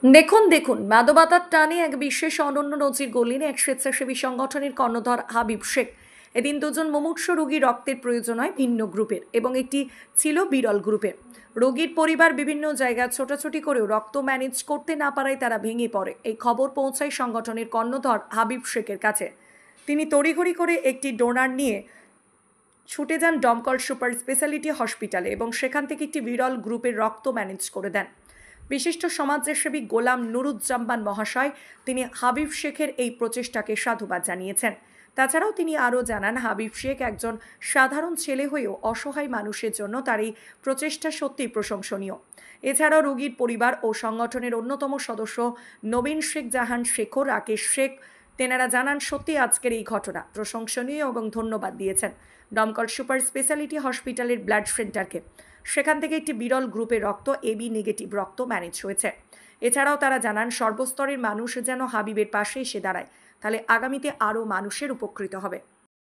দেখুন দেখুন মাদকতার টানে এক বিশেষ অনন্য নজির গড়লেন এক স্বেচ্ছাসেবী সংগঠনের কর্ণধার হাবিব শেখ। এদিন দুজন মুমূর্ষু রোগী রক্তের প্রয়োজন হয় ভিন্ন গ্রুপের এবং একটি ছিল বিরল গ্রুপের। রোগীর পরিবার বিভিন্ন জায়গায় ছোটাছুটি করেও রক্ত ম্যানেজ করতে না পারায় তারা ভেঙে পড়ে। এই খবর পৌঁছায় সংগঠনের কর্ণধার হাবিব শেখের কাছে। তিনি তড়িঘড়ি করে একটি ডোনার নিয়ে ছুটে যান দমকল সুপার স্পেশালিটি হসপিটালে এবং সেখান থেকে একটি বিরল গ্রুপের রক্ত ম্যানেজ করে দেন। বিশিষ্ট সমাজসেবী গোলাম নুরুজ্জামান মহাশয় তিনি হাবিব শেখের এই প্রচেষ্টাকে সাধুবাদ জানিয়েছেন। তাছাড়াও তিনি আরও জানান, হাবিব শেখ একজন সাধারণ ছেলে হয়েও অসহায় মানুষের জন্য তার এই প্রচেষ্টা সত্যিই প্রশংসনীয়। এছাড়াও রোগীর পরিবার ও সংগঠনের অন্যতম সদস্য নবীন শেখ জাহান শেখর রাকেশ শেখ তেনারা জানান, সত্যি আজকের এই ঘটনা প্রশংসনীয় এবং ধন্যবাদ দিয়েছেন দমকল সুপার স্পেশালিটি হসপিটালের ব্লাড সেন্টারকে। সেখান থেকে একটি বিরল গ্রুপের রক্ত এবি নেগেটিভ রক্ত ম্যানেজ হয়েছে। এছাড়াও তারা জানান, সর্বস্তরের মানুষ যেন হাবিবের পাশে এসে দাঁড়ায়, তাহলে আগামীতে আরও মানুষের উপকৃত হবে।